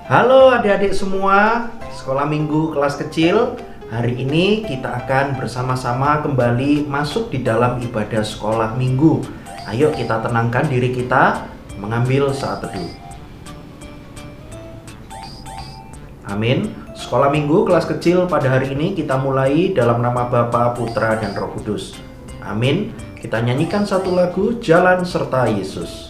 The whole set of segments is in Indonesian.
Halo adik-adik semua, sekolah minggu kelas kecil. Hari ini kita akan bersama-sama kembali masuk di dalam ibadah sekolah minggu. Ayo kita tenangkan diri kita, mengambil saat teduh. Amin. Sekolah minggu kelas kecil pada hari ini kita mulai dalam nama Bapa, Putra, dan Roh Kudus. Amin. Kita nyanyikan satu lagu, Jalan Serta Yesus.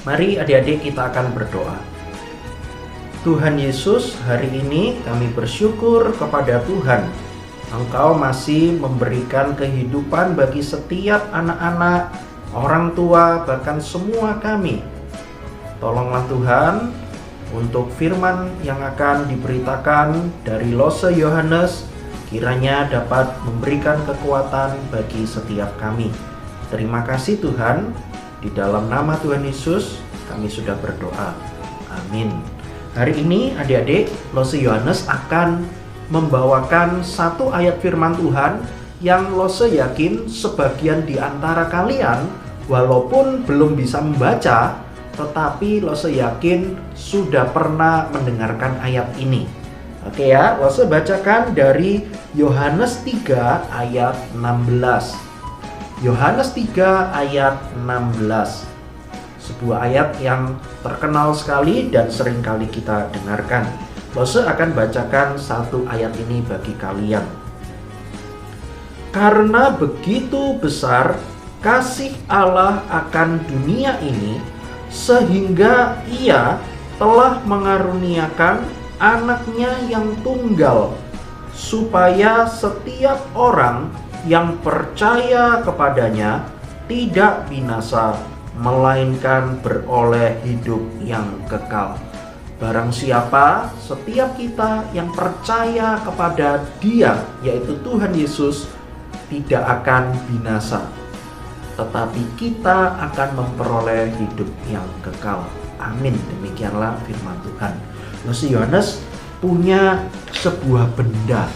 Mari adik-adik kita akan berdoa. Tuhan Yesus, hari ini kami bersyukur kepada Tuhan. Engkau masih memberikan kehidupan bagi setiap anak-anak, orang tua, bahkan semua kami. Tolonglah Tuhan untuk firman yang akan diberitakan dari Lose Yohanes, kiranya dapat memberikan kekuatan bagi setiap kami. Terima kasih Tuhan. Di dalam nama Tuhan Yesus kami sudah berdoa. Amin. Hari ini adik-adik, Lose Yohanes akan membawakan satu ayat firman Tuhan yang Lose yakin sebagian di antara kalian walaupun belum bisa membaca, tetapi Lose yakin sudah pernah mendengarkan ayat ini. Oke ya, Lose bacakan dari Yohanes 3 ayat 16. Yohanes 3 ayat 16. Sebuah ayat yang terkenal sekali dan sering kali kita dengarkan. Lose akan bacakan satu ayat ini bagi kalian. Karena begitu besar kasih Allah akan dunia ini, sehingga Ia telah mengaruniakan anaknya yang tunggal, supaya setiap orang yang percaya kepadanya tidak binasa, melainkan beroleh hidup yang kekal. Barang siapa, setiap kita yang percaya kepada Dia, yaitu Tuhan Yesus, tidak akan binasa, tetapi kita akan memperoleh hidup yang kekal. Amin. Demikianlah firman Tuhan. Rasul Yohanes punya sebuah benda.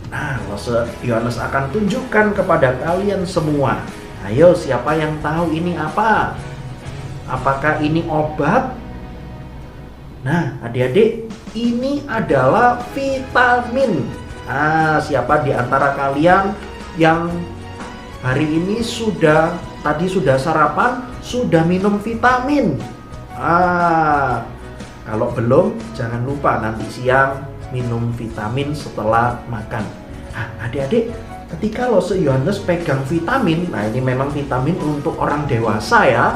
Nah, Rasul Yohanes akan tunjukkan kepada kalian semua. Ayo, siapa yang tahu ini apa? Apakah ini obat? Nah, adik-adik, ini adalah vitamin. Siapa di antara kalian yang hari ini tadi sudah sarapan, sudah minum vitamin? Kalau belum, jangan lupa nanti siang minum vitamin setelah makan. Adik-adik, ketika Rasul Yohanes pegang vitamin, nah ini memang vitamin untuk orang dewasa ya.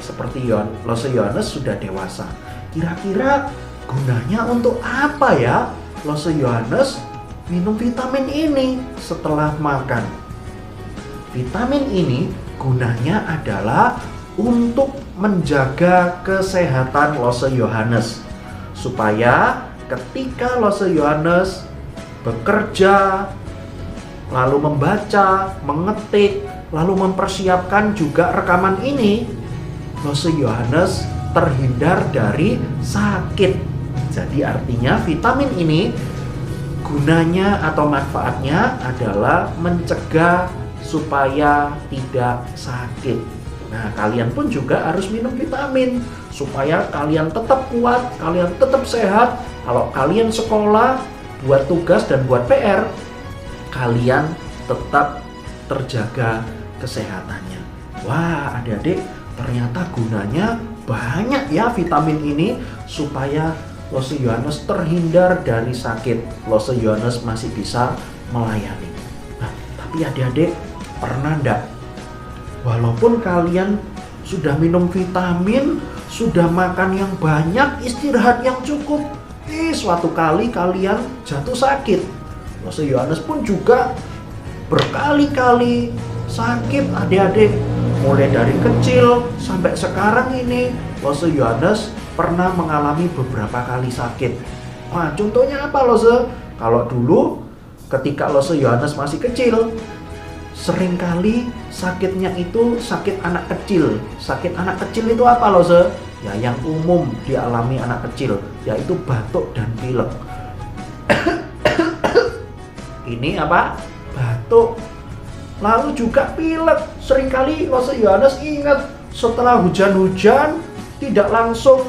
Seperti Rasul Yohanes sudah dewasa. Kira-kira gunanya untuk apa ya Rasul Yohanes minum vitamin ini setelah makan? Vitamin ini gunanya adalah untuk menjaga kesehatan Rasul Yohanes, supaya ketika Rasul Yohanes bekerja, lalu membaca, mengetik, lalu mempersiapkan juga rekaman ini, Rasul Yohanes terhindar dari sakit. Jadi artinya vitamin ini gunanya atau manfaatnya adalah mencegah supaya tidak sakit. Nah, kalian pun juga harus minum vitamin supaya kalian tetap kuat, kalian tetap sehat. Kalau kalian sekolah, buat tugas dan buat PR, kalian tetap terjaga kesehatannya. Wah, adik-adik, ternyata gunanya banyak ya vitamin ini, supaya Rasul Yohanes terhindar dari sakit. Rasul Yohanes masih bisa melayani. Nah, tapi adik-adik, pernah enggak, walaupun kalian sudah minum vitamin, sudah makan yang banyak, istirahat yang cukup, suatu kali kalian jatuh sakit? Rasul Yohanes pun juga berkali-kali sakit, adik-adik. Mulai dari kecil sampai sekarang ini, Rasul Yohanes pernah mengalami beberapa kali sakit. Nah, contohnya apa, Rasul? Kalau dulu ketika Rasul Yohanes masih kecil, seringkali sakitnya itu sakit anak kecil. Sakit anak kecil itu apa, Rasul? Ya, yang umum dialami anak kecil, yaitu batuk dan pilek. Ini apa? Batuk. Lalu juga pilek. Seringkali Rasul Yohanes ingat, setelah hujan-hujan tidak langsung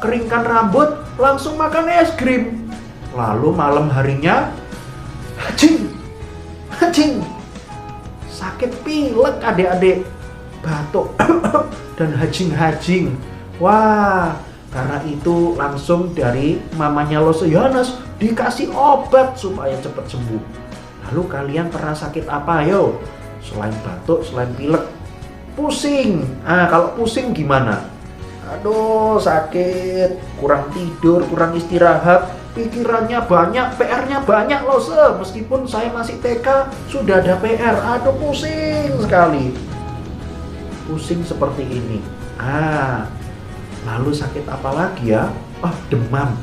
keringkan rambut, langsung makan es krim. Lalu malam harinya hacing, sakit pilek adik-adik, batuk dan hacing. Wah, karena itu langsung dari mamanya Rasul Yohanes dikasih obat supaya cepat sembuh. Lalu kalian pernah sakit apa, yo? Selain batuk, selain pilek, pusing. Kalau pusing gimana? Aduh, sakit, kurang tidur, kurang istirahat, pikirannya banyak, PR-nya banyak loh, meskipun saya masih TK, sudah ada PR. Aduh, pusing sekali. Pusing seperti ini. Lalu sakit apa lagi ya? Demam.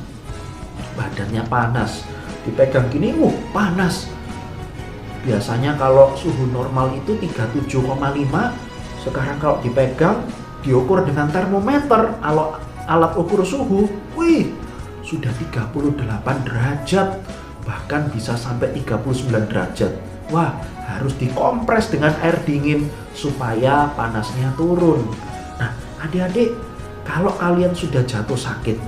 Badannya panas. Dipegang gini, panas. Biasanya kalau suhu normal itu 37,5, sekarang kalau dipegang, diukur dengan termometer, alat ukur suhu, sudah 38 derajat, bahkan bisa sampai 39 derajat. Wah, harus dikompres dengan air dingin supaya panasnya turun. Nah, adik-adik, kalau kalian sudah jatuh sakit,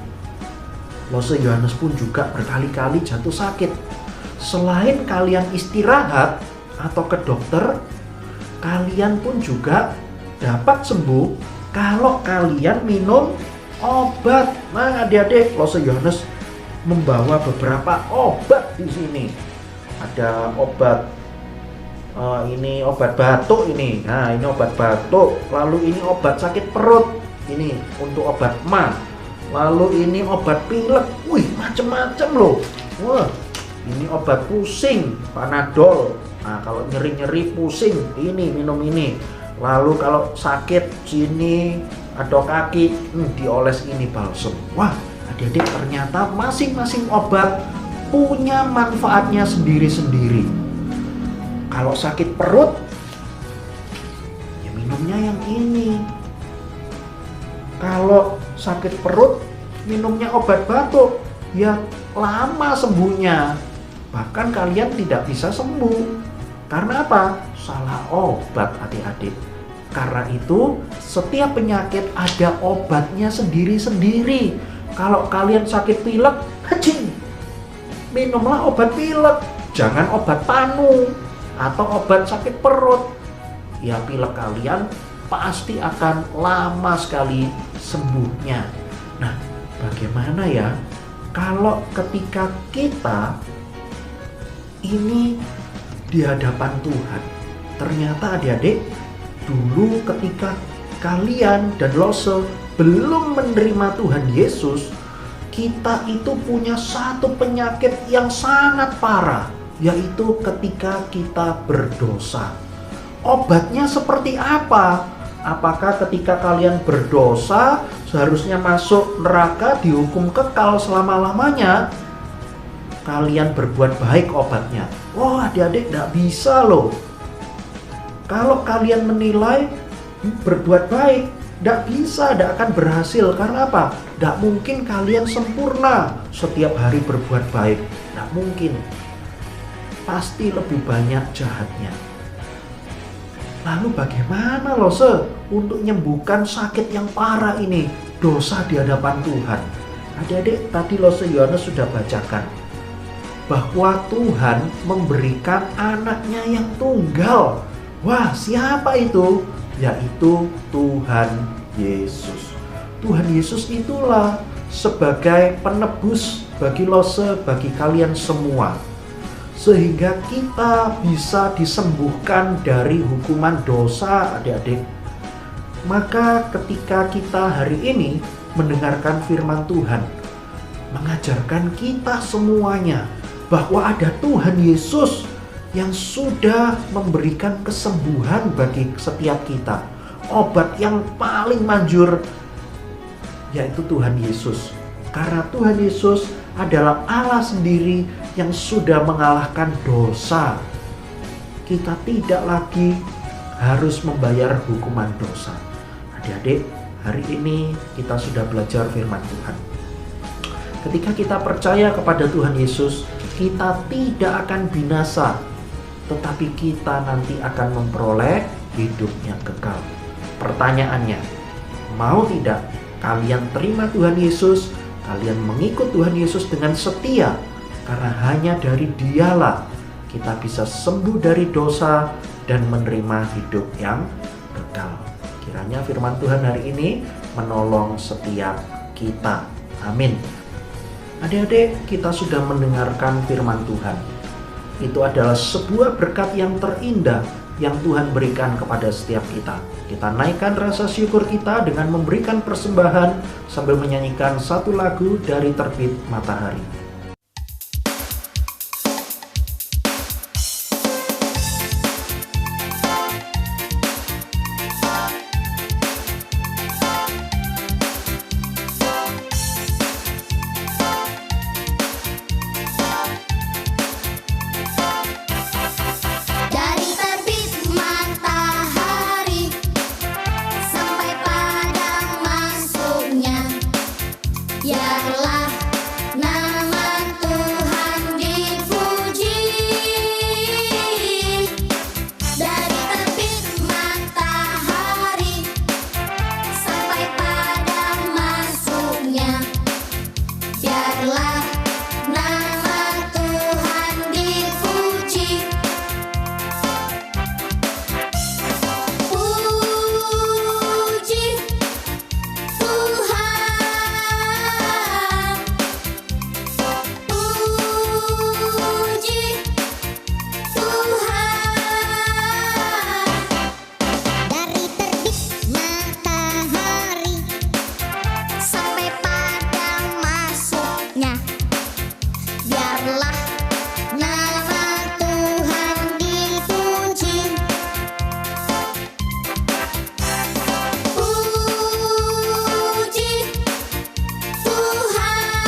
Rasul Yohanes pun juga berkali-kali jatuh sakit. Selain kalian istirahat atau ke dokter, kalian pun juga dapat sembuh kalau kalian minum obat. Nah, adik-adik, Rasul Yohanes membawa beberapa obat di sini. Ada obat ini obat batuk ini. Nah, ini obat batuk. Lalu ini obat sakit perut. Ini untuk obat MA. Lalu ini obat pilek. Macem-macem loh. Wah, ini obat pusing, Panadol. Nah, kalau nyeri-nyeri pusing, ini minum ini. Lalu kalau sakit sini atau kaki, dioles ini balsem. Wah, Adik-adik, ternyata masing-masing obat punya manfaatnya sendiri-sendiri. Kalau sakit perut, ya minumnya yang ini. Kalau sakit perut, minumnya obat batuk, ya lama sembuhnya. Bahkan kalian tidak bisa sembuh. Karena apa? Salah obat, adik-adik. Karena itu, setiap penyakit ada obatnya sendiri-sendiri. Kalau kalian sakit pilek, minumlah obat pilek. Jangan obat panu atau obat sakit perut. Ya, pilek kalian pasti akan lama sekali sembuhnya. Nah, bagaimana ya kalau ketika kita ini di hadapan Tuhan? Ternyata adik-adik, dulu ketika kalian dan Lose belum menerima Tuhan Yesus, kita itu punya satu penyakit yang sangat parah, yaitu ketika kita berdosa. Obatnya seperti apa? Apakah ketika kalian berdosa seharusnya masuk neraka, dihukum kekal selama-lamanya? Kalian berbuat baik obatnya. Oh, adik-adik, tidak bisa loh. Kalau kalian menilai berbuat baik, tidak bisa, tidak akan berhasil. Karena apa? Tidak mungkin kalian sempurna setiap hari berbuat baik. Tidak mungkin. Pasti lebih banyak jahatnya. Lalu bagaimana Lose untuk menyembuhkan sakit yang parah ini, dosa di hadapan Tuhan? Adik-adik, tadi Lose Yohanes sudah bacakan bahwa Tuhan memberikan anaknya yang tunggal. Wah, siapa itu? Yaitu Tuhan Yesus. Tuhan Yesus itulah sebagai penebus bagi Lose, bagi kalian semua. Sehingga kita bisa disembuhkan dari hukuman dosa, adik-adik. Maka ketika kita hari ini mendengarkan firman Tuhan, mengajarkan kita semuanya bahwa ada Tuhan Yesus yang sudah memberikan kesembuhan bagi setiap kita. Obat yang paling manjur yaitu Tuhan Yesus. Karena Tuhan Yesus adalah Allah sendiri yang sudah mengalahkan dosa. Kita tidak lagi harus membayar hukuman dosa. Adik-adik, hari ini kita sudah belajar firman Tuhan. Ketika kita percaya kepada Tuhan Yesus, kita tidak akan binasa, tetapi kita nanti akan memperoleh hidup yang kekal. Pertanyaannya, mau tidak kalian terima Tuhan Yesus? Kalian mengikut Tuhan Yesus dengan setia, karena hanya dari Dialah kita bisa sembuh dari dosa dan menerima hidup yang kekal. Kiranya firman Tuhan hari ini menolong setiap kita. Amin. Adik-adik, kita sudah mendengarkan firman Tuhan. Itu adalah sebuah berkat yang terindah yang Tuhan berikan kepada setiap kita. Kita naikkan rasa syukur kita dengan memberikan persembahan sambil menyanyikan satu lagu dari Terbit Matahari. Puji Tuhan.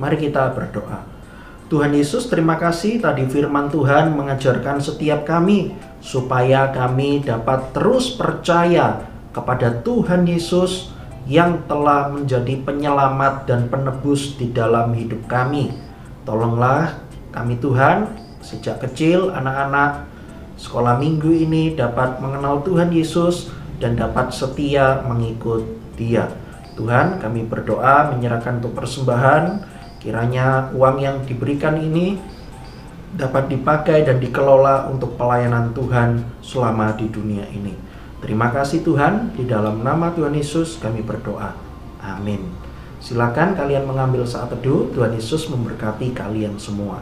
Mari kita berdoa. Tuhan Yesus, terima kasih tadi firman Tuhan mengajarkan setiap kami supaya kami dapat terus percaya kepada Tuhan Yesus yang telah menjadi penyelamat dan penebus di dalam hidup kami. Tolonglah kami Tuhan, sejak kecil anak-anak sekolah minggu ini dapat mengenal Tuhan Yesus dan dapat setia mengikut Dia. Tuhan, kami berdoa menyerahkan untuk persembahan. Kiranya uang yang diberikan ini dapat dipakai dan dikelola untuk pelayanan Tuhan selama di dunia ini. Terima kasih Tuhan, di dalam nama Tuhan Yesus kami berdoa. Amin. Silakan kalian mengambil saat teduh. Tuhan Yesus memberkati kalian semua.